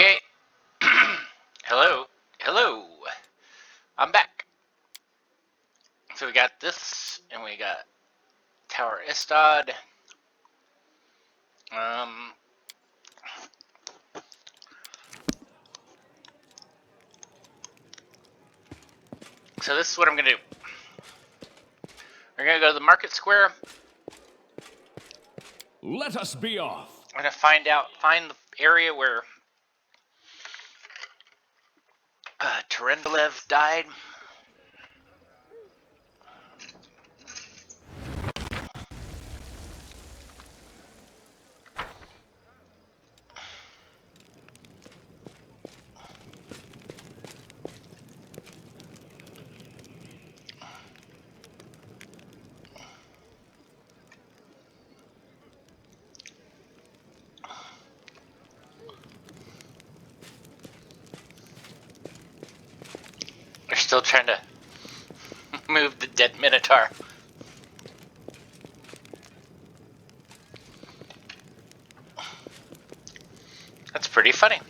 Okay. Hello. Hello. I'm back. So we got this, and we got Tower Istad. So this is what I'm gonna do. We're gonna go to the market square. Let us be off. I'm gonna find the area where Terendelev died. They're still trying to move the dead Minotaur. That's pretty funny.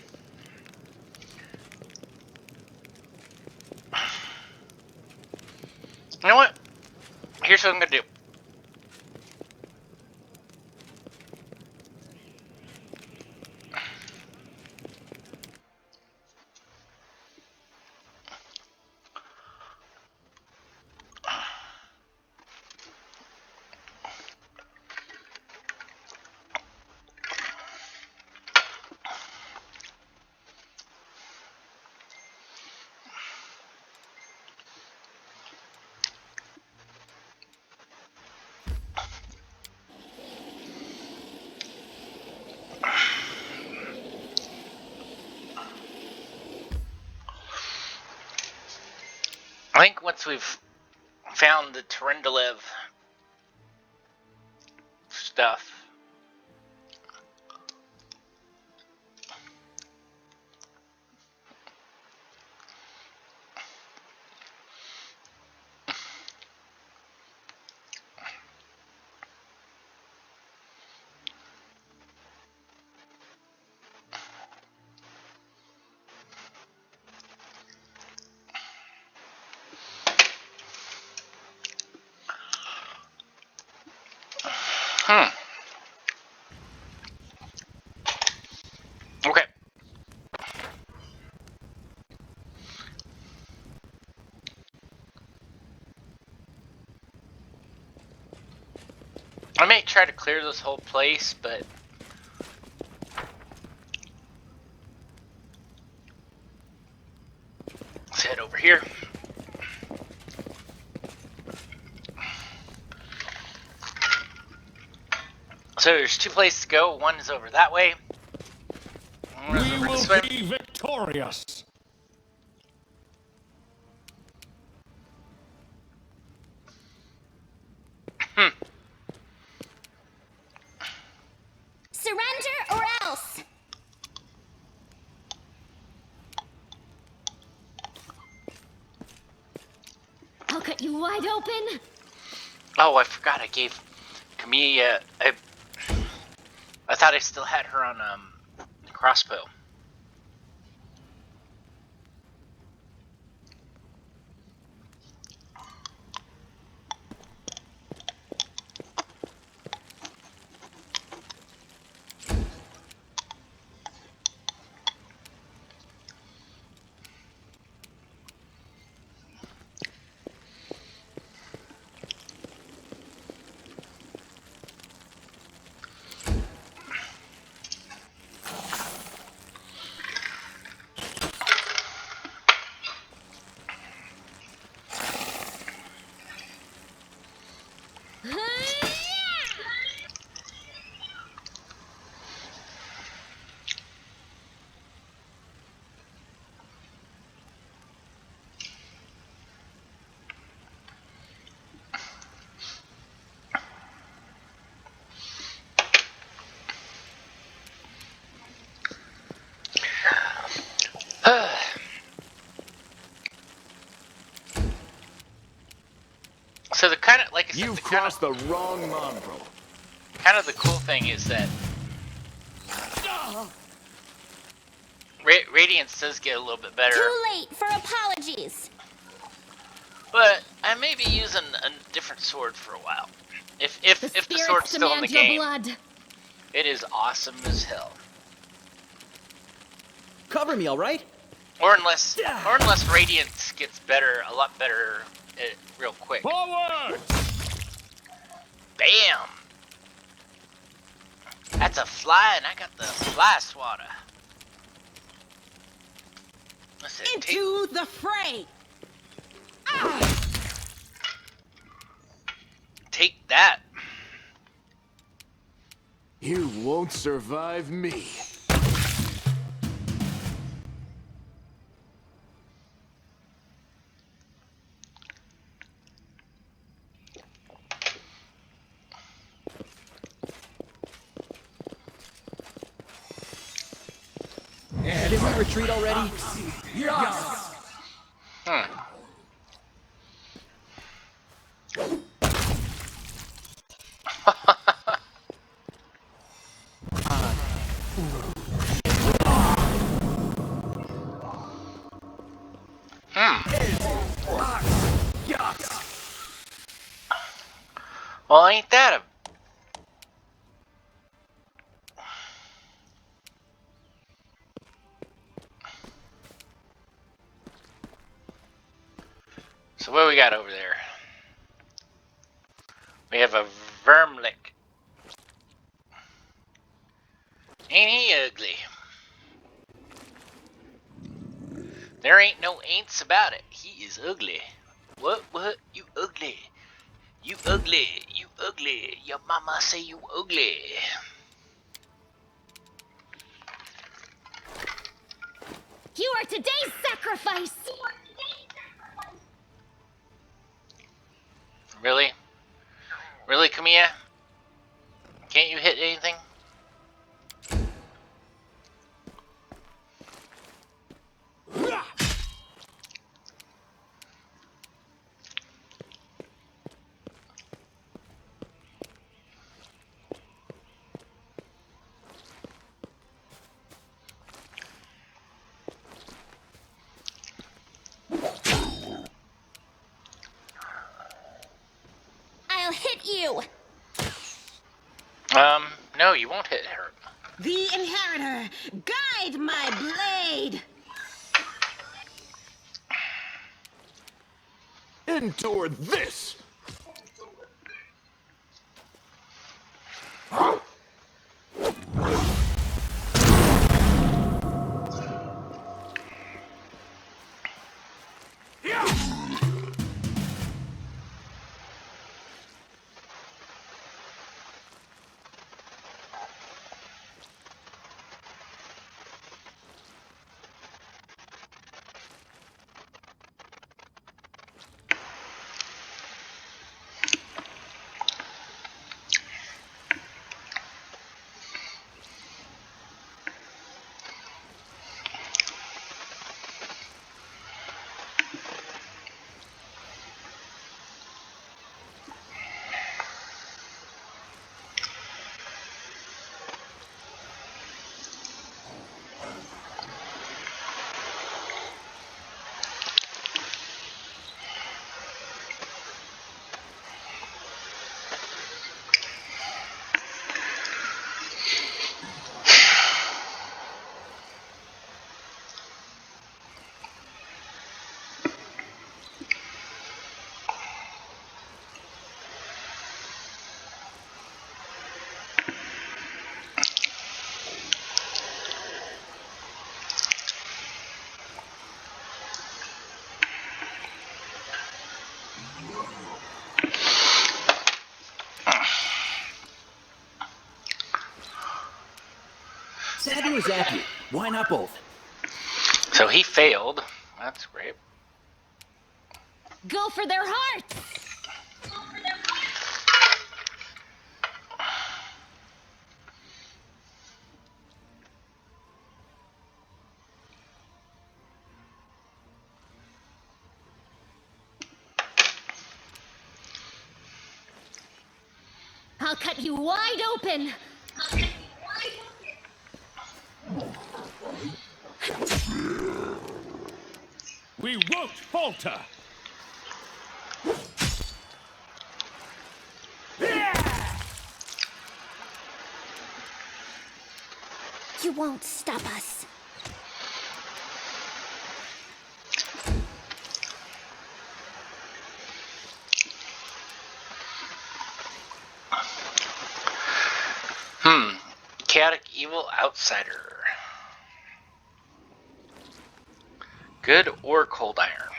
You know what? Here's what I'm gonna do. I think once we've found the Terendelev stuff, Okay. I may try to clear this whole place, but let's head over here. So there's two places to go. One is over that way. One is over this way. We will be victorious. Surrender or else! I'll cut you wide open. Oh, I forgot I gave Camilla. I thought I still had her on crossbow. So the kind of, like I said, You've crossed the wrong mongrel. Kind of the cool thing is that Radiance does get a little bit better. Too late for apologies. But I may be using a different sword for a while. If the sword's still in the game, blood. it is awesome as hell. Cover me, all right? Or unless Radiance gets better, a lot better, real quick. Forward! Bam! That's a fly, and I got the fly swatter. Listen, Into the fray! take that. You won't survive me. Did we retreat already? Well, ain't that a... So what we got over there? We have a Vermlick. Ain't he ugly? There ain't no ain'ts about it. He is ugly. What? You ugly. You ugly. You ugly. Your mama say you ugly. You are today's sacrifice. Really? Really, Kamiya? Can't you hit anything? I'll hit you. No, you won't hit her. The Inheritor, guide my blade! Endure this! Savvy or Zappy? Why not both? So he failed. That's great. Go for their hearts. I'll cut you wide open. We won't falter! You won't stop us. Chaotic evil outsider. Good or cold iron?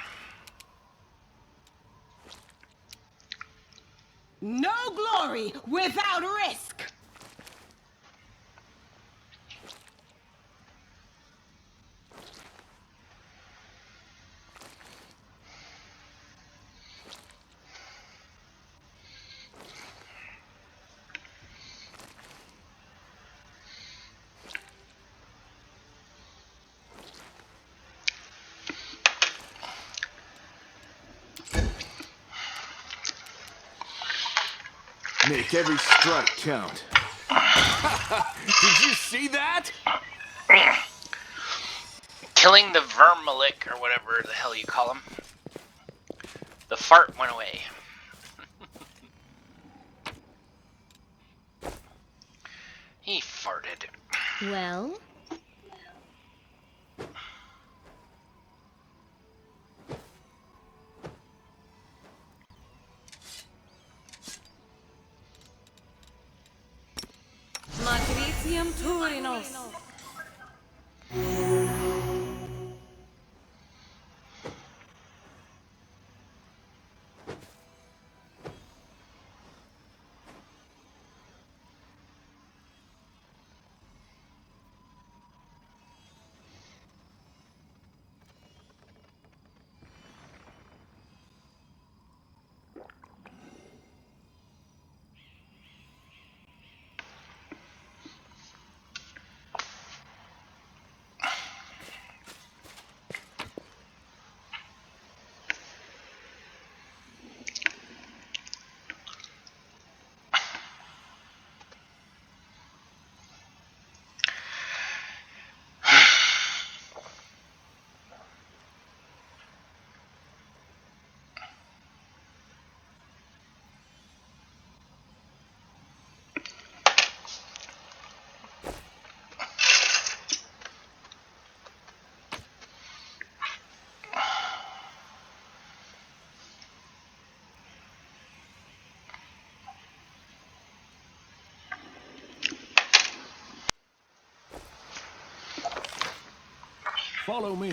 No glory without risk. Make every strike count. Did you see that? Killing the vermilic, or whatever the hell you call him. The fart went away. He farted. Well? Matricium Turinos. Follow me.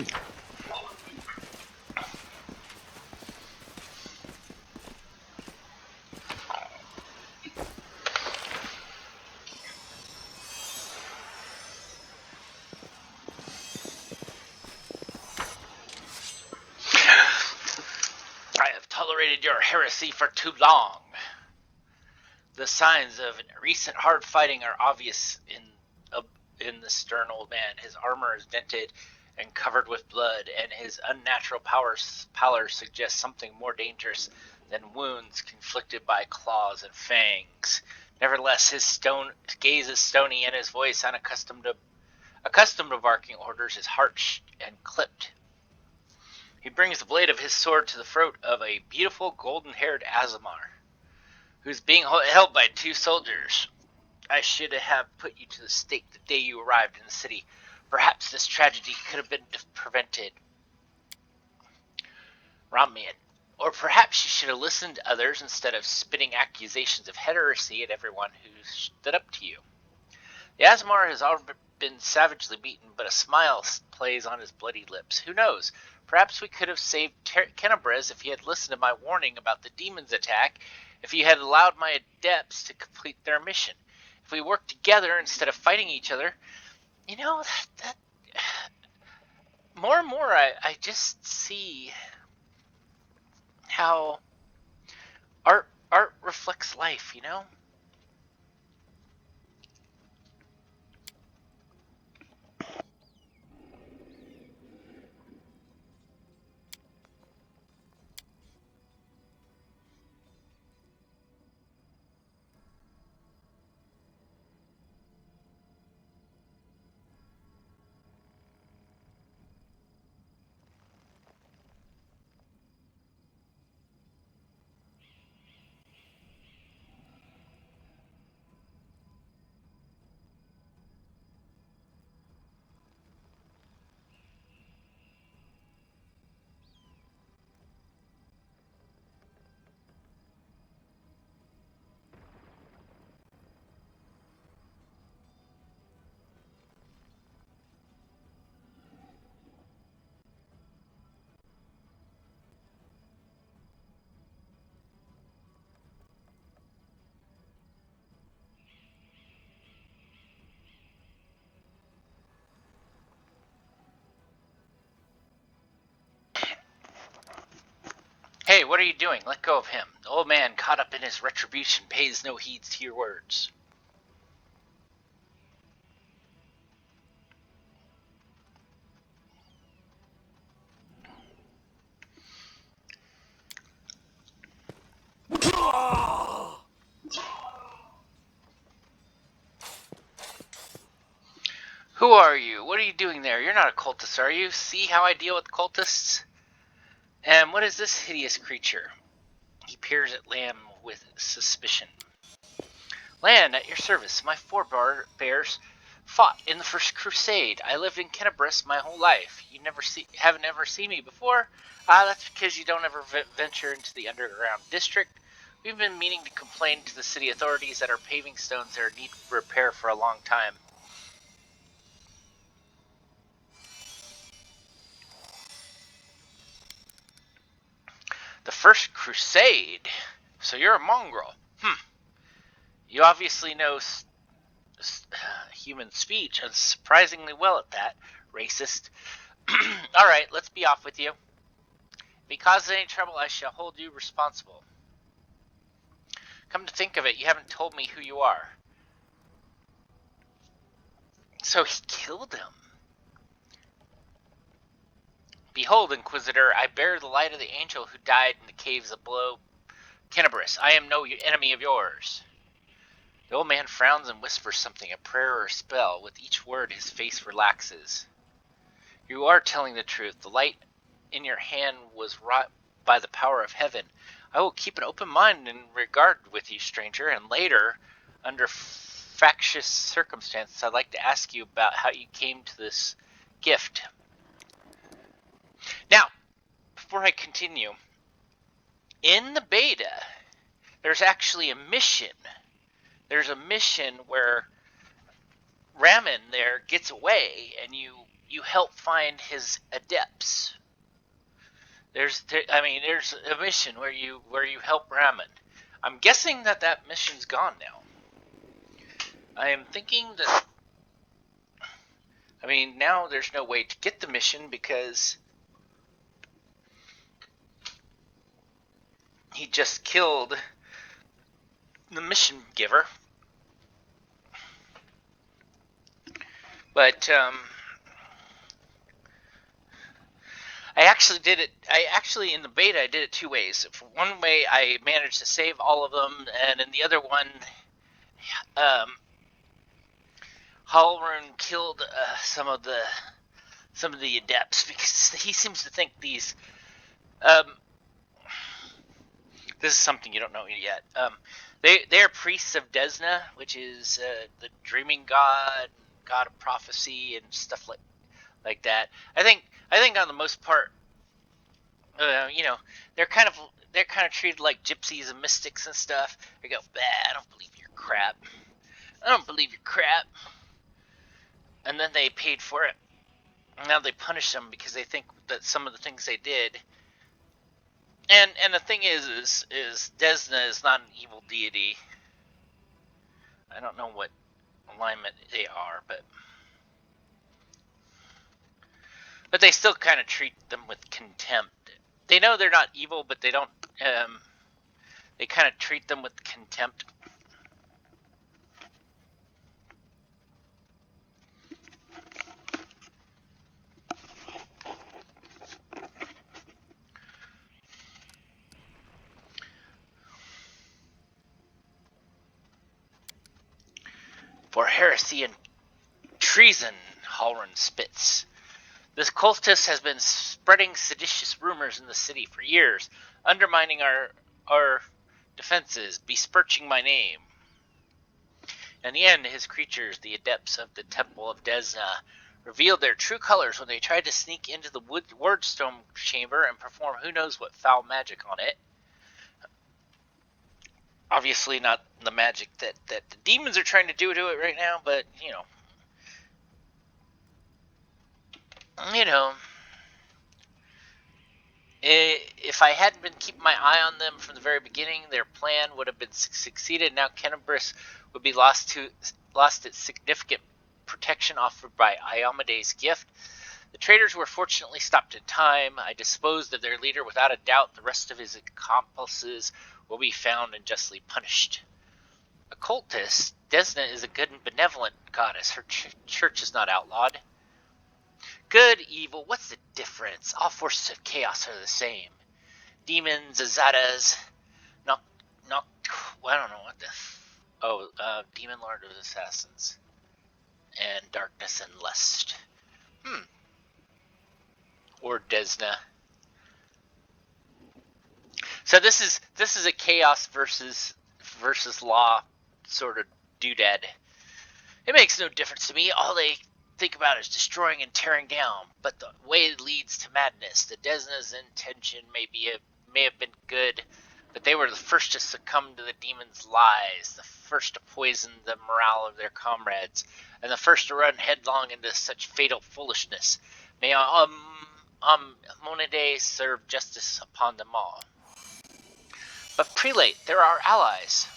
I have tolerated your heresy for too long. The signs of recent hard fighting are obvious in the stern old man. His armor is dented and covered with blood, and his unnatural pallor suggests something more dangerous than wounds conflicted by claws and fangs. Nevertheless, his gaze is stony, and his voice, accustomed to barking orders, is harsh and clipped. He brings the blade of his sword to the throat of a beautiful golden-haired Azamar, who's being held by 2 soldiers. I should have put you to the stake the day you arrived in the city. Perhaps this tragedy could have been prevented. Ramian. Or perhaps you should have listened to others instead of spitting accusations of heresy at everyone who stood up to you. The Azamar has already been savagely beaten, but a smile plays on his bloody lips. Who knows? Perhaps we could have saved Tenebrez if he had listened to my warning about the demon's attack, if he had allowed my adepts to complete their mission. If we worked together instead of fighting each other, that more and more I just see how art reflects life. Hey, what are you doing? Let go of him. The old man, caught up in his retribution, pays no heed to your words. Who are you? What are you doing there? You're not a cultist, are you? See how I deal with cultists? And what is this hideous creature? He peers at Lamb with suspicion. Land at your service. My forebears fought in the First Crusade. I lived in Kennebrus my whole life. You haven't ever seen me before? That's because you don't ever venture into the underground district. We've been meaning to complain to the city authorities that our paving stones there need repair for a long time. The First Crusade? So you're a mongrel. You obviously know human speech, and surprisingly well at that. Racist. Alright, let's be off with you. If he causes any trouble, I shall hold you responsible. Come to think of it, you haven't told me who you are. So he killed him. Behold, Inquisitor, I bear the light of the angel who died in the caves of below Kennebrus. I am no enemy of yours. The old man frowns and whispers something, a prayer or a spell. With each word, his face relaxes. You are telling the truth. The light in your hand was wrought by the power of heaven. I will keep an open mind in regard with you, stranger, and later, under factious circumstances, I'd like to ask you about how you came to this gift. Now, before I continue, in the beta, there's actually a mission. There's a mission where Ramen there gets away, and you help find his adepts. There's a mission where you help Ramen. I'm guessing that mission's gone now. I am thinking that, now there's no way to get the mission because he just killed the mission giver. But I actually in the beta I did it two ways. For one way I managed to save all of them, and in the other one Halrun killed some of the adepts because he seems to think these this is something you don't know yet. They are priests of Desna, which is the dreaming god of prophecy and stuff like that. I think on the most part, they're kind of treated like gypsies and mystics and stuff. They go, bah, I don't believe your crap. I don't believe your crap. And then they paid for it. And now they punish them because they think that some of the things they did. And the thing is Desna is not an evil deity. I don't know what alignment they are, but they still kind of treat them with contempt. They know they're not evil, but they don't. They kind of treat them with contempt. For heresy and treason, Halrun spits. This cultist has been spreading seditious rumors in the city for years, undermining our defenses, besmirching my name. In the end, his creatures, the adepts of the Temple of Desna, revealed their true colors when they tried to sneak into the Wordstone chamber and perform who knows what foul magic on it. Obviously not the magic that the demons are trying to do to it right now, but, if I hadn't been keeping my eye on them from the very beginning, their plan would have been succeeded. Now Kennebrus would be lost its significant protection offered by Iomede's gift. The traitors were fortunately stopped in time. I disposed of their leader without a doubt. The rest of his accomplices will be found and justly punished. Occultist, Desna is a good and benevolent goddess. Her church is not outlawed. Good, evil, what's the difference? All forces of chaos are the same. Demons, Azatas, I don't know what the... Demon Lord of Assassins. And Darkness and Lust. Or Desna. So this is a chaos versus law sort of doodad. It makes no difference to me. All they think about is destroying and tearing down. But the way it leads to madness. The Desna's intention may have been good, but they were the first to succumb to the demon's lies, the first to poison the morale of their comrades, and the first to run headlong into such fatal foolishness. May Monade serve justice upon them all. But Prelate, there are allies.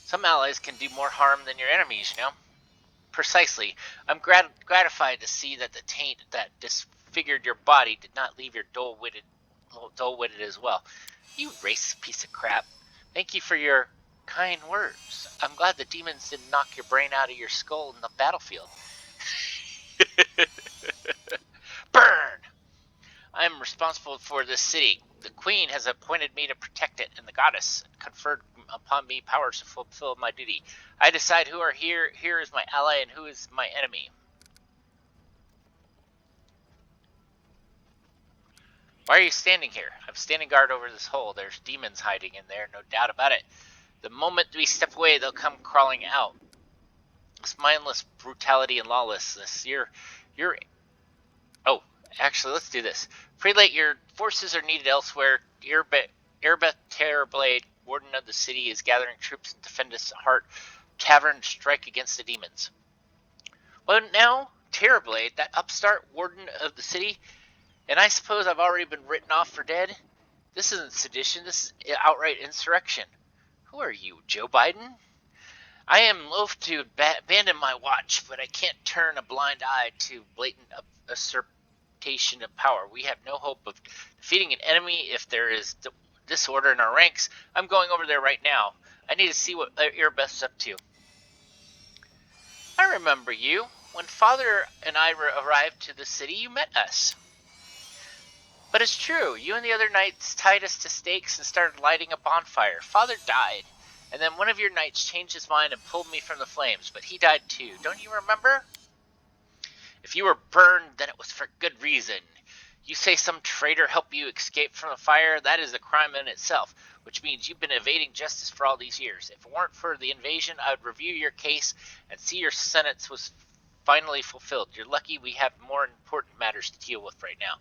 Some allies can do more harm than your enemies, you know? Precisely. I'm gratified to see that the taint that disfigured your body did not leave your dull-witted as well. You racist piece of crap. Thank you for your kind words. I'm glad the demons didn't knock your brain out of your skull in the battlefield. Burn! I am responsible for this city. The queen has appointed me to protect it, and the goddess conferred upon me powers to fulfill my duty. I decide who are here is my ally and who is my enemy. Why are you standing here? I'm standing guard over this hole. There's demons hiding in there, no doubt about it. The moment we step away, they'll come crawling out. This mindless brutality and lawlessness. Oh, actually, let's do this. Prelate, your forces are needed elsewhere. Erebeth Terrorblade, warden of the city, is gathering troops to defend its heart tavern and strike against the demons. Well, now, Terrorblade, that upstart warden of the city, and I suppose I've already been written off for dead? This isn't sedition, this is outright insurrection. Who are you, Joe Biden? I am loath to abandon my watch, but I can't turn a blind eye to blatant usurpation of power. We have no hope of defeating an enemy if there is disorder in our ranks. I'm going over there right now. I need to see what Erebeth's up to. I remember you. When Father and I arrived to the city, you met us. But it's true, you and the other knights tied us to stakes and started lighting a bonfire. Father died, and then one of your knights changed his mind and pulled me from the flames, but he died too. Don't you remember? If you were burned, then it was for good reason. You say some traitor helped you escape from the fire, that is a crime in itself, which means you've been evading justice for all these years. If it weren't for the invasion, I would review your case and see your sentence was finally fulfilled. You're lucky we have more important matters to deal with right now.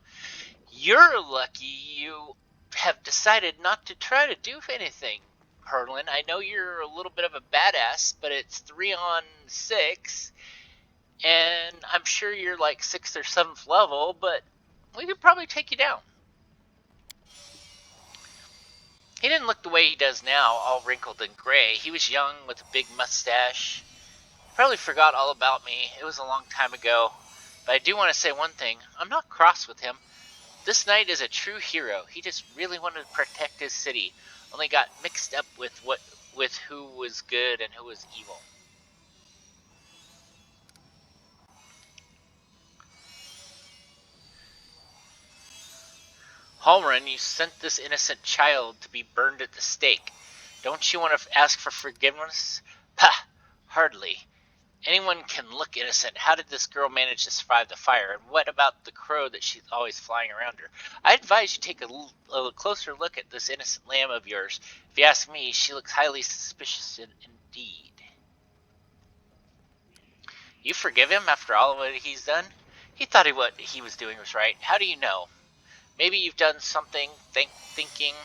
You're lucky you have decided not to try to do anything, Herlin. I know you're a little bit of a badass, but it's 3-on-6, and I'm sure you're like 6th or 7th level, but we could probably take you down. He didn't look the way he does now, all wrinkled and gray. He was young with a big mustache. Probably forgot all about me. It was a long time ago. But I do want to say one thing. I'm not cross with him. This knight is a true hero. He just really wanted to protect his city. Only got mixed up with who was good and who was evil. Halrin, you sent this innocent child to be burned at the stake. Don't you want to ask for forgiveness? Pah! Hardly. Anyone can look innocent. How did this girl manage to survive the fire? And what about the crow that she's always flying around her? I advise you take a closer look at this innocent lamb of yours. If you ask me, she looks highly suspicious indeed. You forgive him after all of what he's done? He thought what he was doing was right. How do you know? Maybe you've done something thinking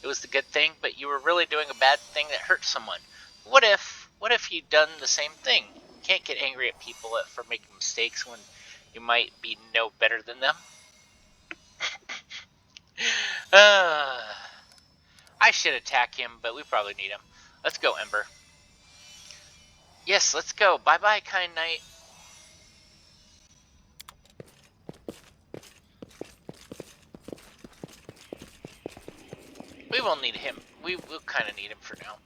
it was the good thing, but you were really doing a bad thing that hurt someone. What if you'd done the same thing? You can't get angry at people for making mistakes when you might be no better than them. I should attack him, but we probably need him. Let's go, Ember. Yes, let's go. Bye-bye, kind knight. We won't need him. We'll kind of need him for now.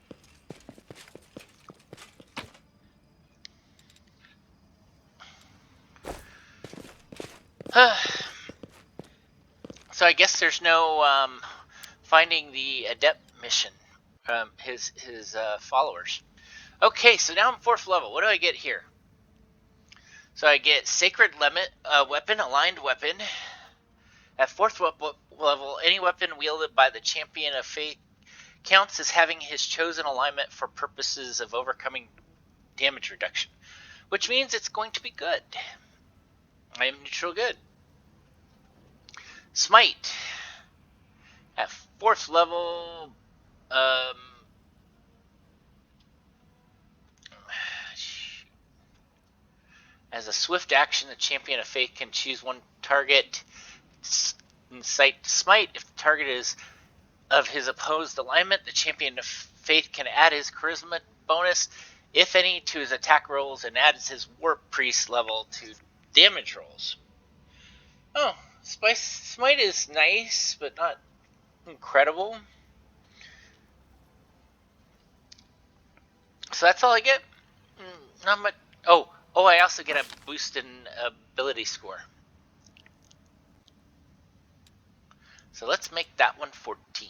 So I guess there's no finding the adept mission. His followers. Okay, so now I'm 4th level. What do I get here? So I get Sacred Weapon, Aligned Weapon. At 4th level, any weapon wielded by the Champion of Faith counts as having his chosen alignment for purposes of overcoming damage reduction, which means it's going to be good. I am neutral good. Smite. At 4th level, as a swift action, the Champion of Faith can choose one target and cite Smite. If the target is of his opposed alignment, the Champion of Faith can add his Charisma bonus, if any, to his attack rolls and adds his Warp Priest level to damage rolls. Oh, Smite is nice, but not incredible. So that's all I get? Not much. Oh, I also get a boost in ability score. So let's make that one 14.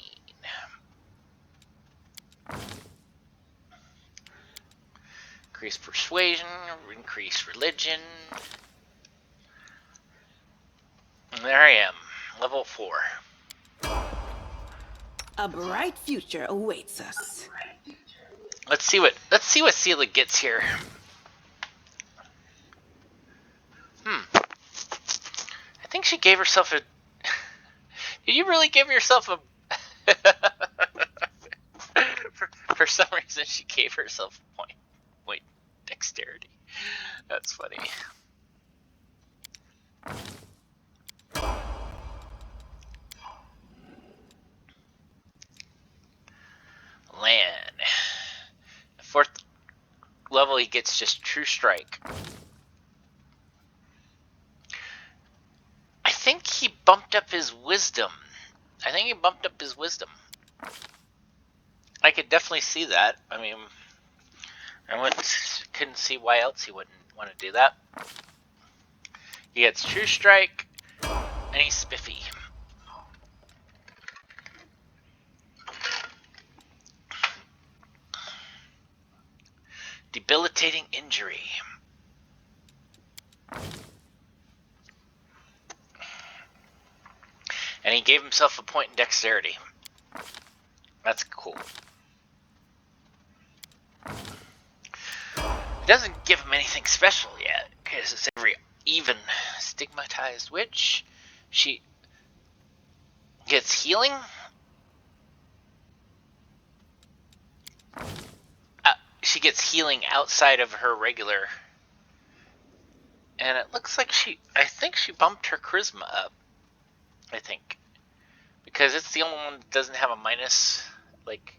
Increase persuasion, increase religion. And there I am, level 4. A bright future awaits us. Let's see what Sela gets here. I think she gave herself a. Did you really give yourself a? for some reason, she gave herself a point. Wait, dexterity. That's funny. Lan. 4th level, he gets just True Strike. I think he bumped up his wisdom. I could definitely see that. I mean, couldn't see why else he wouldn't want to do that. He gets True Strike, and he's spiffy. Debilitating Injury. And he gave himself a point in dexterity. That's cool. It doesn't give him anything special yet, because it's every even stigmatized witch. She gets healing. She gets healing outside of her regular. And it looks like I think she bumped her charisma up. I think. Because it's the only one that doesn't have a minus, like.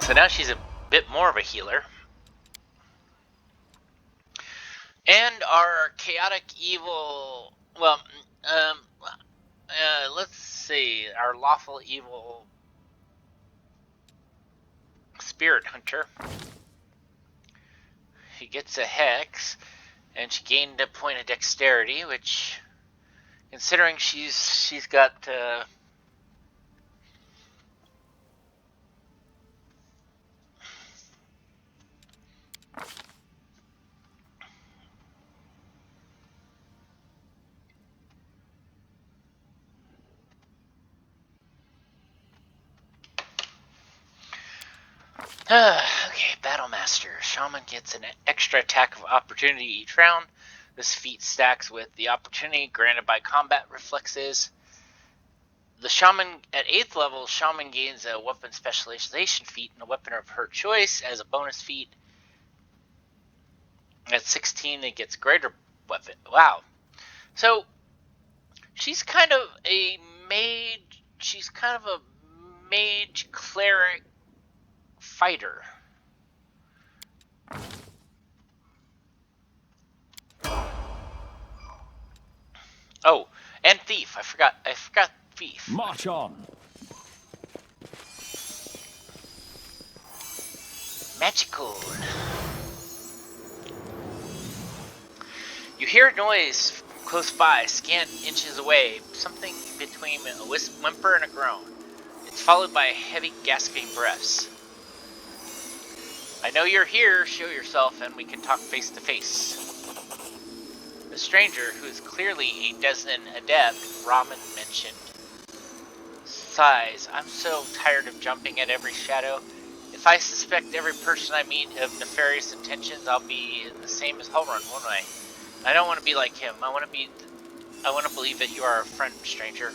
So now she's a bit more of a healer. And our chaotic evil, well, let's see, our lawful evil spirit hunter. She gets a hex, and she gained a point of dexterity, which, considering she's got okay, Battle Master. Shaman gets an extra attack of opportunity each round. This feat stacks with the opportunity granted by combat reflexes. The Shaman, at 8th level, Shaman gains a weapon specialization feat and a weapon of her choice as a bonus feat. At 16, it gets greater weapon. Wow. So, she's kind of a mage, cleric, fighter. Oh, and thief. I forgot thief. March on. Magical. You hear a noise close by, scant inches away, something between a whimper and a groan. It's followed by heavy gasping breaths. I know you're here, show yourself and we can talk face to face. The stranger, who is clearly a Desnan adept, Raman mentioned, sighs. I'm so tired of jumping at every shadow. If I suspect every person I meet of nefarious intentions, I'll be the same as Hellrun, won't I? I don't want to be like him. I want to believe that you are a friend, stranger.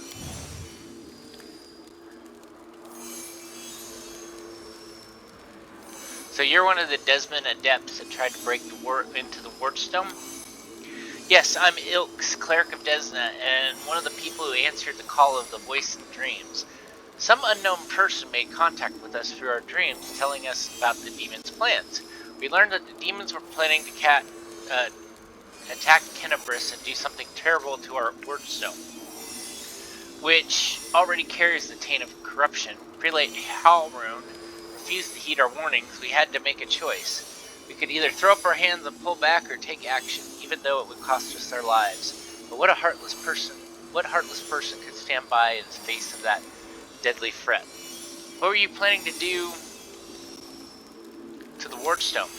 So you're one of the Desmond adepts that tried to break into the Wardstone? Yes, I'm Ilks, cleric of Desna, and one of the people who answered the call of the voice in dreams. Some unknown person made contact with us through our dreams, telling us about the demon's plans. We learned that the demons were planning to attack Kenabris and do something terrible to our Wardstone, which already carries the taint of corruption. Prelate Halrune refused to heed our warnings. We had to make a choice. We could either throw up our hands and pull back or take action, even though it would cost us our lives. But what heartless person could stand by in the face of that deadly threat? What were you planning to do to the Wardstone?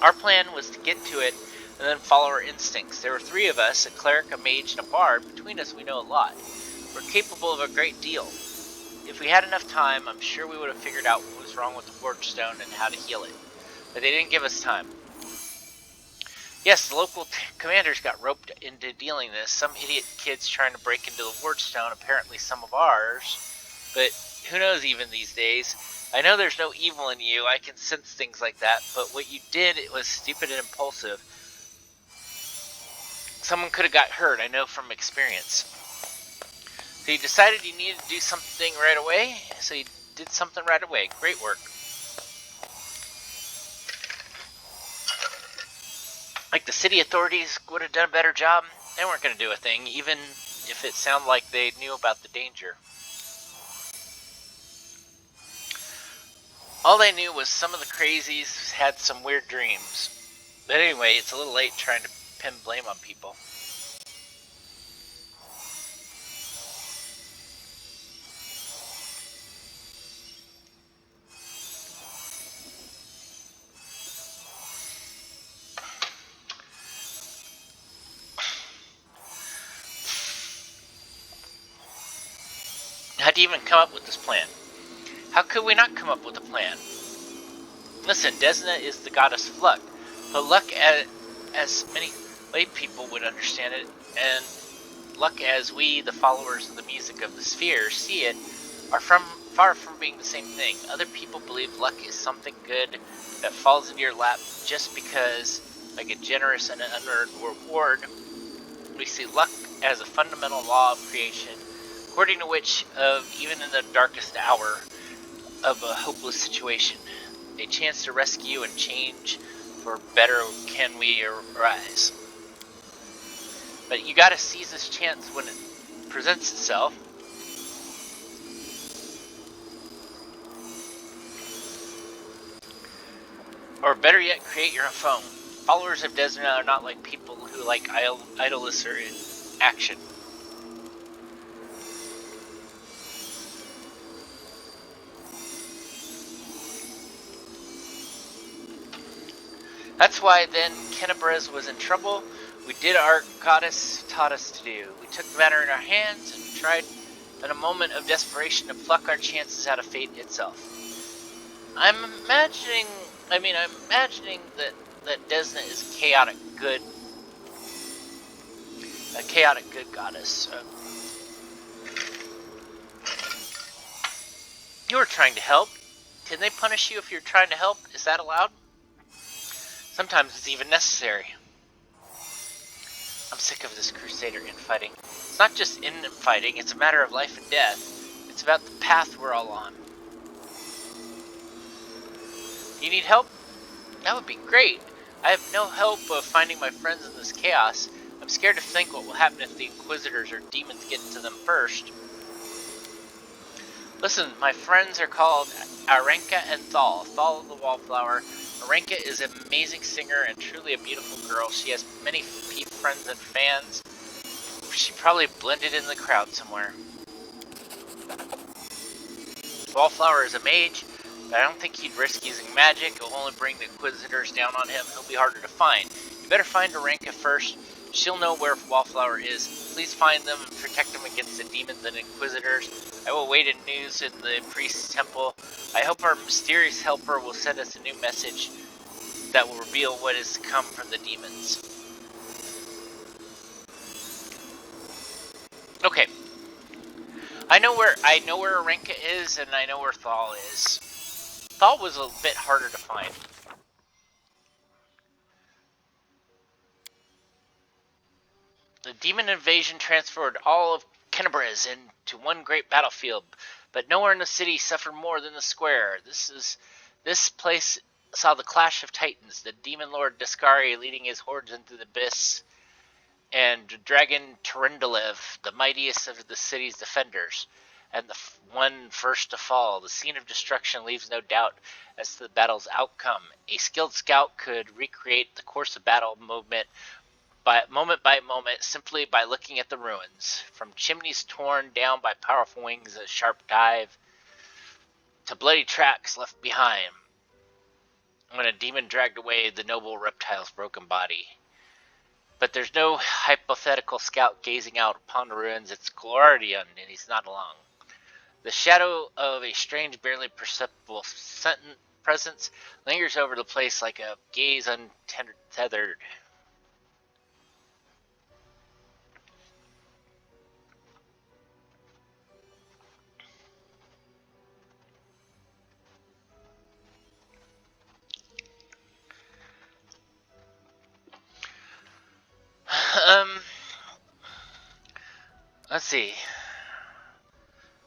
Our plan was to get to it and then follow our instincts. There were 3 of us, a cleric, a mage, and a bard. Between us, we know a lot. We're capable of a great deal. If we had enough time, I'm sure we would have figured out what was wrong with the Wardstone and how to heal it. But they didn't give us time. Yes, the local commanders got roped into dealing this. Some idiot kids trying to break into the Wardstone, apparently some of ours. But who knows even these days? I know there's no evil in you. I can sense things like that. But what you did, it was stupid and impulsive. Someone could have got hurt, I know from experience. So you decided you needed to do something right away? So you did something right away. Great work. Like the city authorities would have done a better job, they weren't going to do a thing, even if it sounded like they knew about the danger. All they knew was some of the crazies had some weird dreams. But anyway, it's a little late trying to pin blame on people. How'd you even come up with this plan? How could we not come up with a plan? Listen, Desna is the goddess of luck, but luck as many lay people would understand it, and luck as we, the followers of the music of the sphere, see it, are far from being the same thing. Other people believe luck is something good that falls into your lap just because, like a generous and unearned reward. We see luck as a fundamental law of creation, according to which, even in the darkest hour of a hopeless situation, a chance to rescue and change for better can we arise. But you gotta seize this chance when it presents itself. Or better yet, create your own phone. Followers of Desna are not like people who like idleness or action. That's why then Kenabres was in trouble. We did our goddess taught us to do. We took the matter in our hands and tried in a moment of desperation to pluck our chances out of fate itself. I'm imagining that Desna is a chaotic good goddess. You were trying to help. Can they punish you if you're trying to help? Is that allowed? Sometimes it's even necessary. I'm sick of this crusader infighting. It's not just infighting, it's a matter of life and death. It's about the path we're all on. You need help? That would be great. I have no hope of finding my friends in this chaos. I'm scared to think what will happen if the Inquisitors or demons get to them first. Listen, my friends are called Arenka and Thal. Thal the Wallflower. Arenka is an amazing singer and truly a beautiful girl. She has many friends and fans. She probably blended in the crowd somewhere. Wallflower is a mage, but I don't think he'd risk using magic. It'll only bring the Inquisitors down on him. He'll be harder to find. You better find Arenka first. She'll know where Wallflower is. Please find them and protect them against the demons and Inquisitors. I will wait in news in the priest's temple. I hope our mysterious helper will send us a new message that will reveal what is to come from the demons. Okay. I know where Arenka is, and I know where Thal is. Thal was a bit harder to find. The demon invasion transferred all of Kennebrez into one great battlefield, but nowhere in the city suffered more than the square. This place saw the clash of titans, the demon lord Discari leading his hordes into the abyss, and dragon Terendelev, the mightiest of the city's defenders, and the one first to fall. The scene of destruction leaves no doubt as to the battle's outcome. A skilled scout could recreate the course of battle movement by moment simply by looking at the ruins, from chimneys torn down by powerful wings at a sharp dive to bloody tracks left behind when a demon dragged away the noble reptile's broken body. But there's no hypothetical scout gazing out upon the ruins. It's Gloridian, and he's not alone. The shadow of a strange, barely perceptible presence lingers over the place like a gaze untethered. Let's see.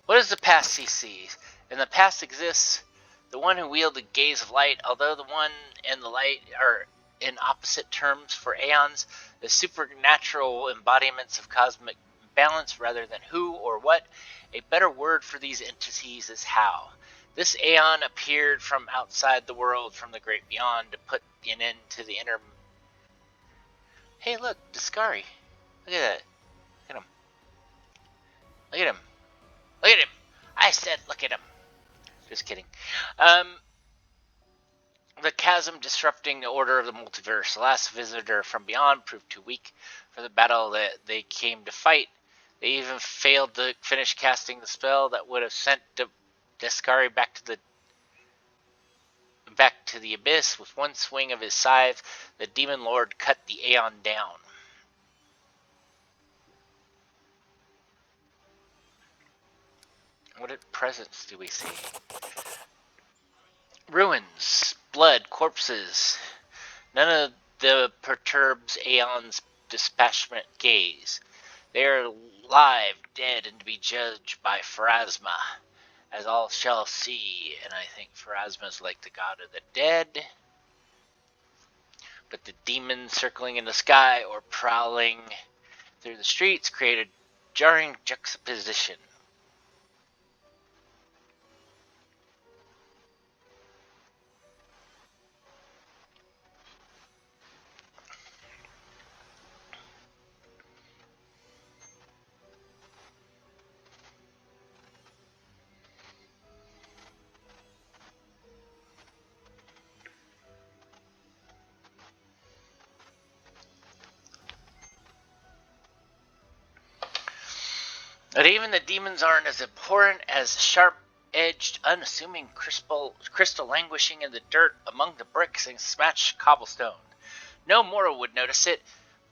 What is the past CC? In the past exists the one who wields the gaze of light, although the one and the light are in opposite terms for aeons, the supernatural embodiments of cosmic balance rather than who or what. A better word for these entities is how. This aeon appeared from outside the world, from the great beyond, to put an end to the inner. Hey, look, Discari. Look at that. Look at him. Look at him. Look at him. I said, look at him. Just kidding. The chasm disrupting the order of the multiverse. The last visitor from beyond proved too weak for the battle that they came to fight. They even failed to finish casting the spell that would have sent Discari back to the abyss. With one swing of his scythe, the demon lord cut the Aeon down. What presents do we see? Ruins, blood, corpses. None of the perturbs Aeon's dispassionate gaze. They are live, dead, and to be judged by Pharasma, as all shall see. And I think Pharasma is like the god of the dead. But the demons circling in the sky or prowling through the streets create a jarring juxtaposition. But even the demons aren't as abhorrent as sharp-edged, unassuming crystal languishing in the dirt among the bricks and smashed cobblestone. No mortal would notice it,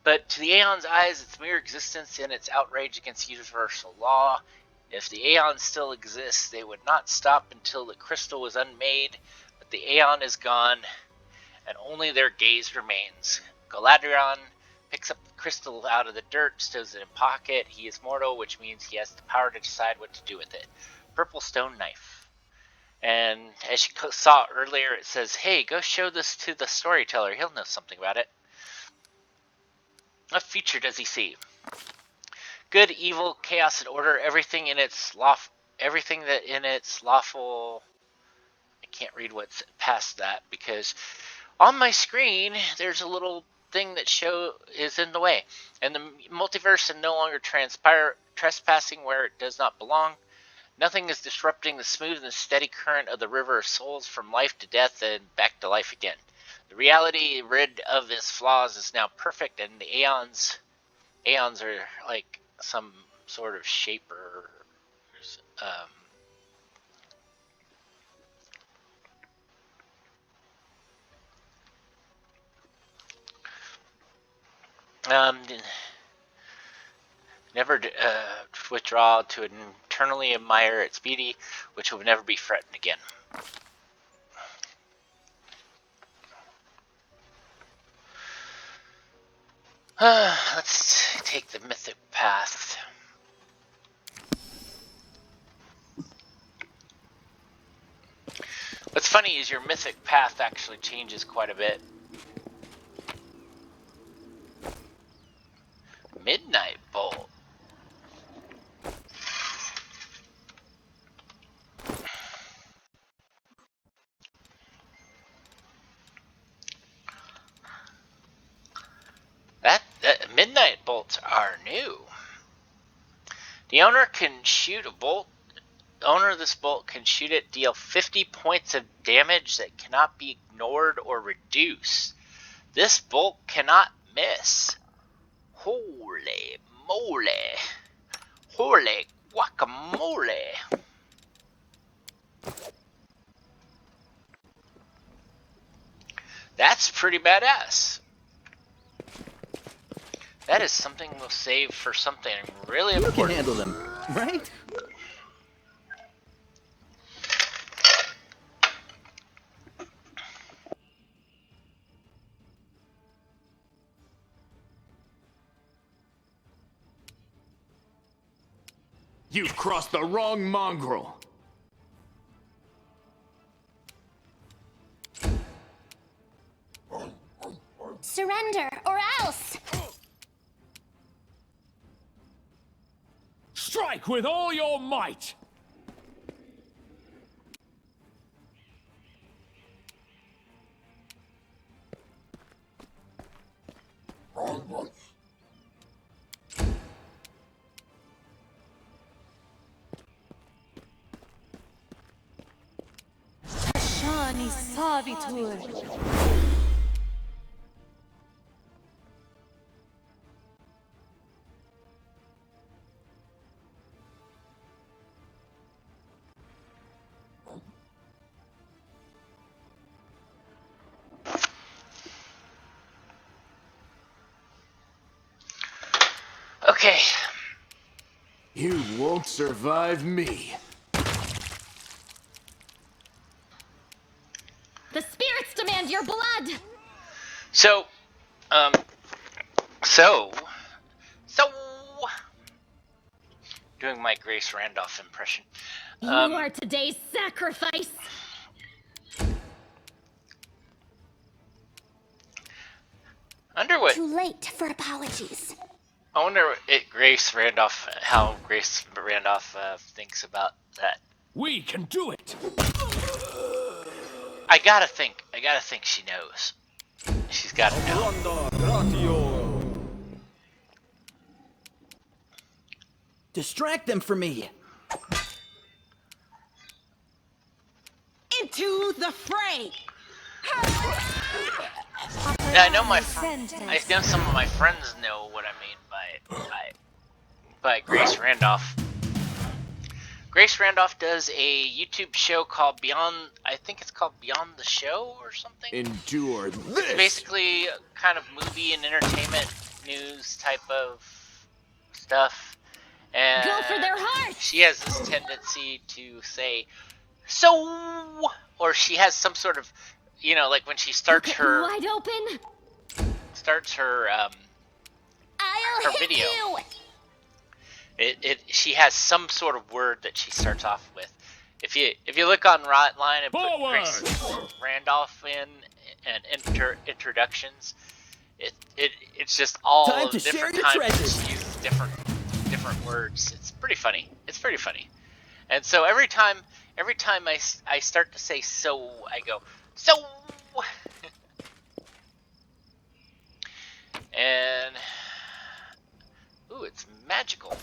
but to the Aeon's eyes, its mere existence and its outrage against universal law. If the Aeon still exists, they would not stop until the crystal was unmade, but the Aeon is gone, and only their gaze remains. Galadriel picks up the crystal out of the dirt, stows it in pocket. He is mortal, which means he has the power to decide what to do with it. purple stone knife. And as you saw earlier, it says, hey, go show this to the storyteller. He'll know something about it. What feature does he see? Good, evil, chaos, and order. Everything that in its lawful. I can't read what's past that because on my screen there's a little thing that is in the way, and the multiverse and no longer trespassing where it does not belong. Nothing is disrupting the smooth and steady current of the river of souls from life to death and back to life again. The reality rid of its flaws is now perfect, and the aeons are like some sort of shaper. Never withdraw to eternally admire its beauty, which will never be threatened again. Let's take the mythic path. What's funny is your mythic path actually changes quite a bit. Midnight Bolt. Midnight bolts are new. The owner of this bolt can shoot it, deal 50 points of damage that cannot be ignored or reduced. This bolt cannot miss. Holy moly. Holy guacamole. That's pretty badass. That is something we'll save for something really important. You can handle them, right? You've crossed the wrong mongrel. Surrender, or else! Strike with all your might! Shani Savitur. Okay. You won't survive me. The spirits demand your blood! So, doing my Grace Randolph impression. You are today's sacrifice! Underwood. Too late for apologies. I wonder how Grace Randolph thinks about that. We can do it. I gotta think she knows. She's gotta know. Distract them for me. Into the fray! Yeah, I know some of my friends know what I mean by Grace Randolph. Grace Randolph does a YouTube show called I think it's called Beyond the Show or something. Endure this. It's basically kind of movie and entertainment news type of stuff. And Go for their hearts! she has this tendency to say, so, or she has some sort of, like when she starts her Wide open! her I'll hit video. you! She has some sort of word that she starts off with. If you look online and put Grace Randolph in and introductions, it's just all Time of to share different your times treasures. she uses different words. It's pretty funny. And so every time I start to say so, I go so. And ooh, it's magical.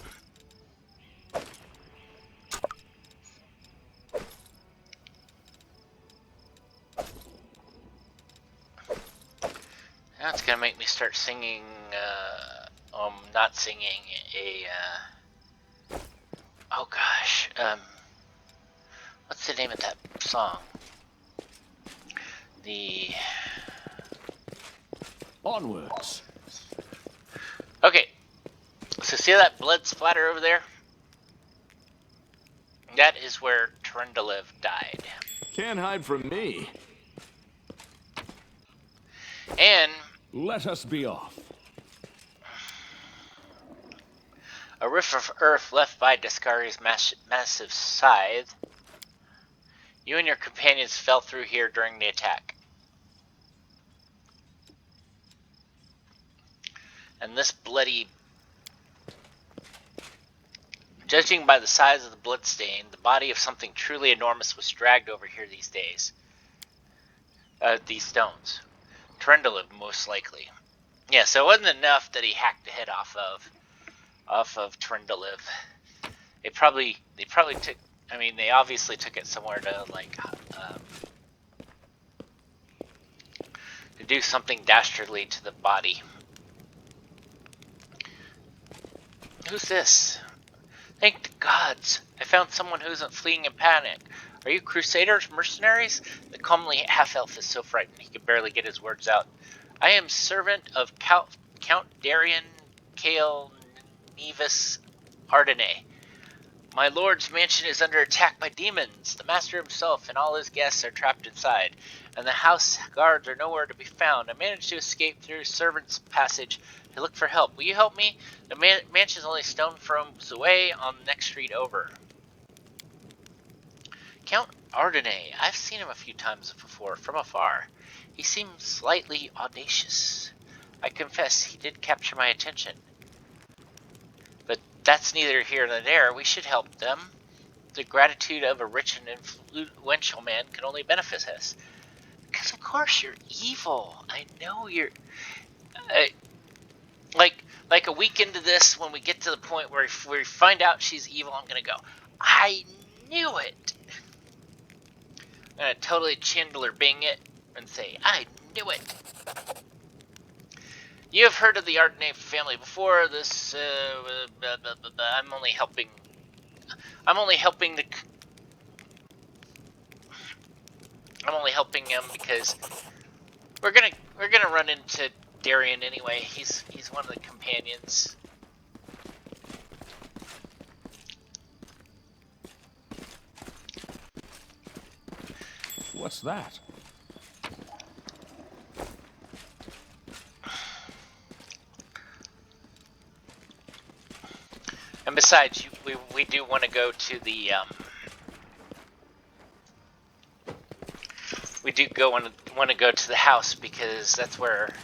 Now it's gonna make me start singing. Not singing oh gosh. What's the name of that song? The. Onwards. Okay. So see that blood splatter over there? That is where Trendelev died. Can't hide from me. And Let us be off. a rift of earth left by Daskari's massive scythe. You and your companions fell through here during the attack. And this bloody... Judging by the size of the bloodstain, the body of something truly enormous was dragged over here these days. These stones. Trendelev, most likely. Yeah, so it wasn't enough that he hacked the head off of Trendelev. They probably took. I mean, they obviously took it somewhere to to do something dastardly to the body. Who's this? Thank the gods! I found someone who isn't fleeing in panic. Are you crusaders, mercenaries? The comely half-elf is so frightened he can barely get his words out. I am servant of Count Darian Kale Nevis Ardene. My lord's mansion is under attack by demons. The master himself and all his guests are trapped inside, and the house guards are nowhere to be found. I managed to escape through servant's passage to look for help. Will you help me? The mansion is only a stone throws away on the next street over. Count Ardene. I've seen him a few times before, from afar. He seems slightly audacious. I confess he did capture my attention. But that's neither here nor there. We should help them. The gratitude of a rich and influential man can only benefit us. Because of course you're evil. I know you're... like a week into this, when we get to the point where we find out she's evil, I'm gonna go, I knew it! I'm gonna totally Chandler Bing it and say, I knew it! You have heard of the Ardene family before. This, I'm only helping him because we're gonna run into Darian anyway. He's one of the companions. What's that? And besides, we do want to go to the we do want to go to the house, because that's where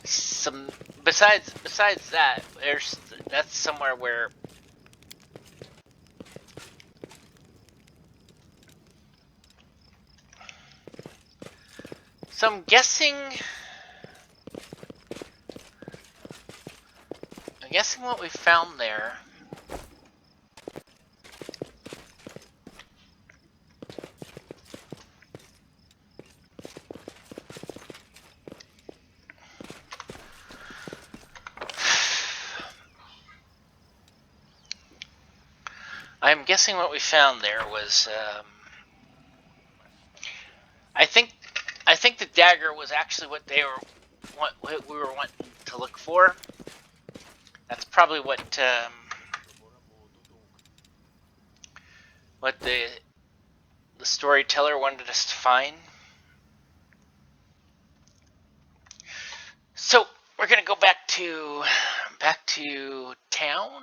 some besides that that's somewhere where so I'm guessing what we found there. I'm guessing what we found there was, I think the dagger was actually what we were wanting to look for. That's probably what the storyteller wanted us to find. So we're gonna go back to back to town.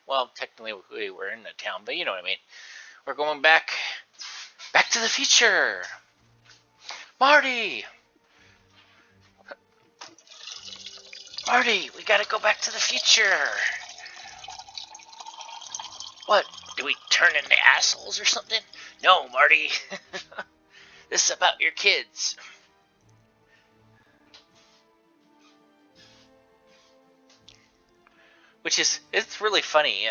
Well, technically we were in the town, but you know what I mean. We're going back to the future. Marty, we gotta go back to the future. What? Do we turn into assholes or something? No, Marty. This is about your kids. Which is, it's really funny.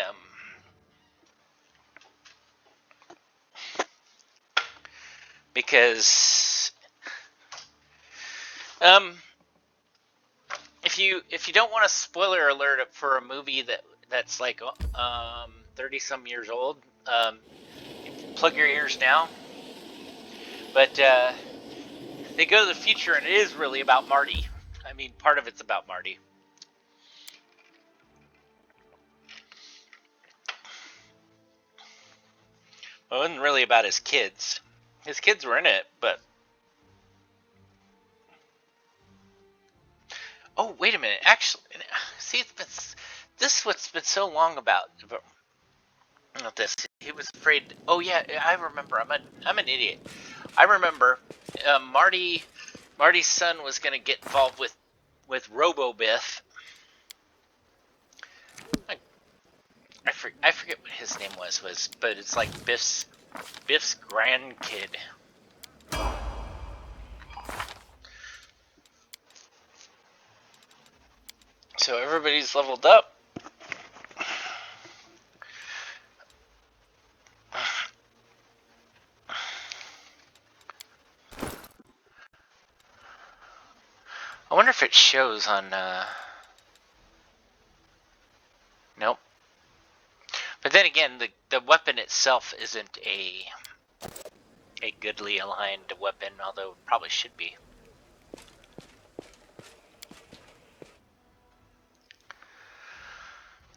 Because if you don't want a spoiler alert for a movie that's like 30 some years old, plug your ears now. But they go to the future, and it is really about Marty. I mean, part of it's about Marty. Well, it wasn't really about his kids. His kids were in it, but... Oh, wait a minute. Actually, see, this is what's been so long about this. He was afraid... Oh, yeah, I remember. I'm an idiot. I remember Marty's son was going to get involved with Robo-Biff. I forget what his name was, but it's like Biff's grandkid. So everybody's leveled up. I wonder if it shows on, nope. But then again, the weapon itself isn't a goodly aligned weapon, although it probably should be.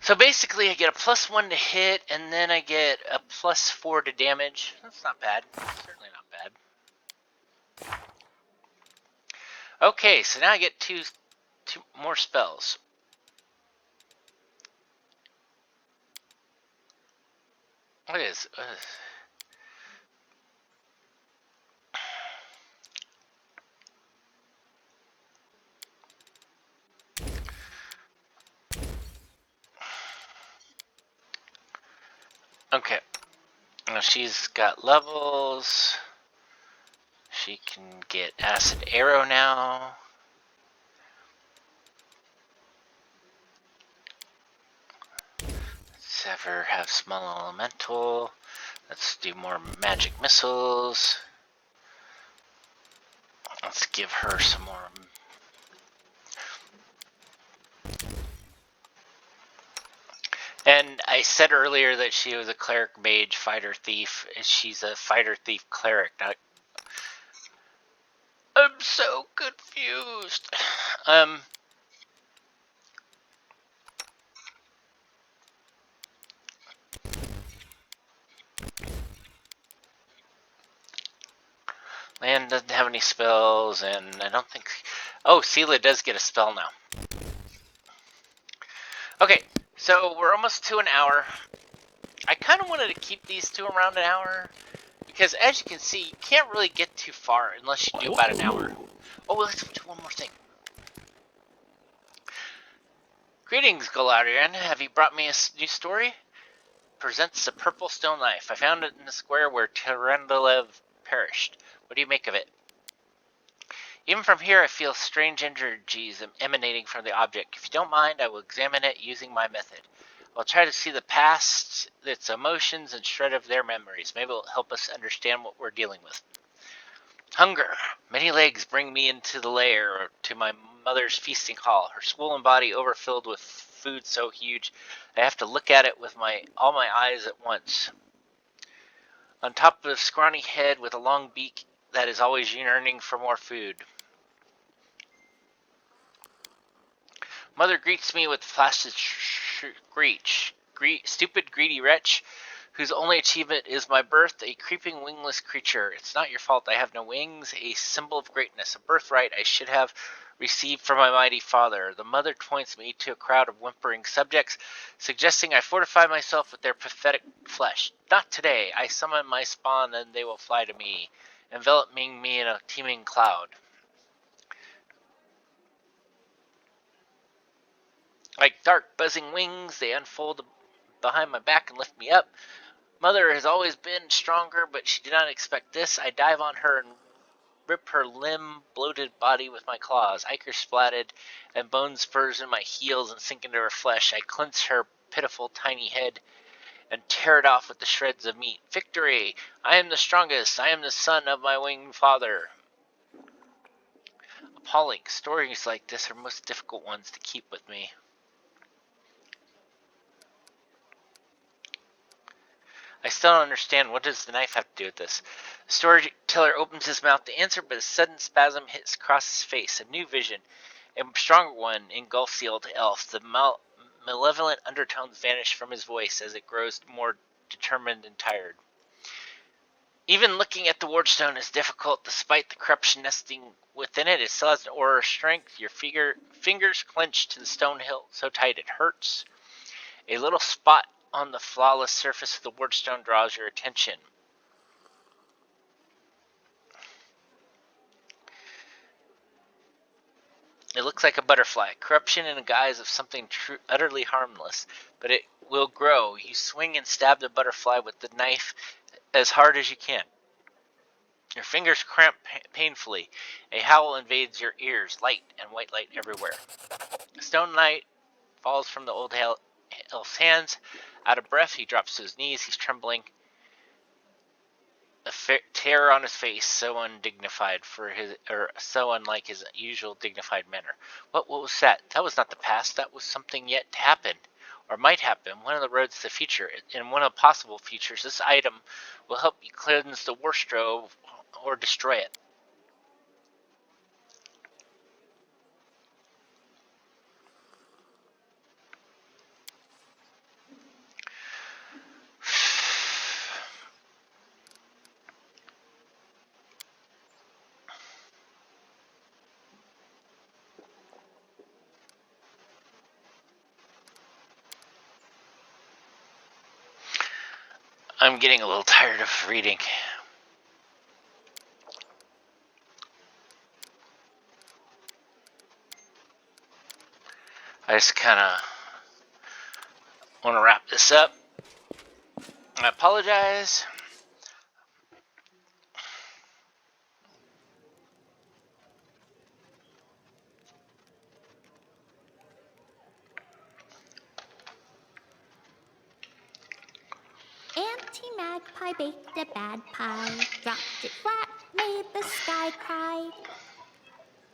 So basically I get a +1 to hit, and then I get a +4 to damage. That's not bad. Certainly not bad. Okay, so now I get two more spells. What is... Okay. Now she's got levels. She can get Acid Arrow now. Let's have her have Small Elemental. Let's do more Magic Missiles. Let's give her some more. And I said earlier that she was a cleric, mage, fighter, thief. She's a fighter, thief, cleric. Not... I'm so confused. Land doesn't have any spells, and I don't think... Oh, Sela does get a spell now. Okay, so we're almost to an hour. I kind of wanted to keep these two around an hour, because as you can see, you can't really get too far unless you do about an hour. Oh, let's do one more thing. Greetings, Galarian. Have you brought me a new story? Presents a purple stone knife. I found it in the square where Terendelev perished. What do you make of it? Even from here, I feel strange energies emanating from the object. If you don't mind, I will examine it using my method. I'll try to see the past, its emotions, and shred of their memories. Maybe it'll help us understand what we're dealing with. Hunger. Many legs bring me into the lair, to my mother's feasting hall. Her swollen body overfilled with food so huge, I have to look at it with all my eyes at once. On top of a scrawny head with a long beak that is always yearning for more food. Mother greets me with flaccid screech. Stupid, greedy wretch, whose only achievement is my birth, a creeping, wingless creature. It's not your fault I have no wings, a symbol of greatness, a birthright I should have received from my mighty father. The mother points me to a crowd of whimpering subjects, suggesting I fortify myself with their pathetic flesh. Not today. I summon my spawn, and they will fly to me, enveloping me in a teeming cloud. Like dark, buzzing wings, they unfold behind my back and lift me up. Mother has always been stronger, but she did not expect this. I dive on her and rip her limb-bloated body with my claws. Ichor splatted, and bone spurs in my heels and sink into her flesh. I clench her pitiful tiny head and tear it off with the shreds of meat. Victory! I am the strongest. I am the son of my winged father. Appalling. Stories like this are most difficult ones to keep with me. I still don't understand. What does the knife have to do with this? The storyteller opens his mouth to answer, but a sudden spasm hits across his face. A new vision, a stronger one, engulfs the old elf. The malevolent undertones vanish from his voice as it grows more determined and tired. Even looking at the wardstone is difficult, despite the corruption nesting within it. It still has an aura of strength. Your fingers clench to the stone hilt so tight it hurts. A little spot on the flawless surface of the wardstone draws your attention. It looks like a butterfly, corruption in the guise of something utterly harmless, but it will grow. You swing and stab the butterfly with the knife as hard as you can. Your fingers cramp painfully. A howl invades your ears, light and white light everywhere. A stone knight falls from the old elf's hands. Out of breath, he drops to his knees. He's trembling. A terror on his face, so undignified so unlike his usual dignified manner. What was that? That was not the past. That was something yet to happen, or might happen. One of the roads to the future. In one of the possible futures, this item will help you cleanse the wardstone or destroy it. I'm getting a little tired of reading. I just kind of want to wrap this up. I apologize. Anti-magpie baked a bad pie, dropped it flat, made the sky cry.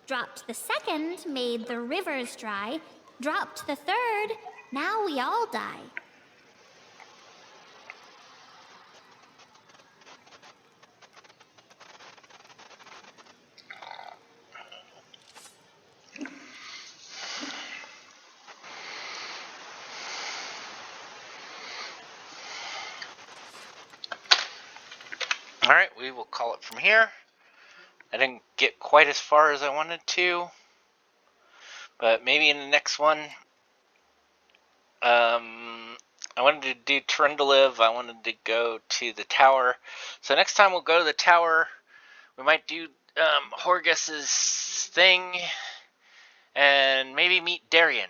Dropped the second, made the rivers dry. Dropped the third, now we all die. Alright, we will call it from here. I didn't get quite as far as I wanted to, but maybe in the next one. I wanted to do Trundalive. I wanted to go to the tower. So next time we'll go to the tower. We might do Horgus's thing, and maybe meet Darien.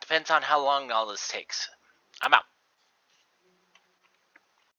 Depends on how long all this takes. I'm out.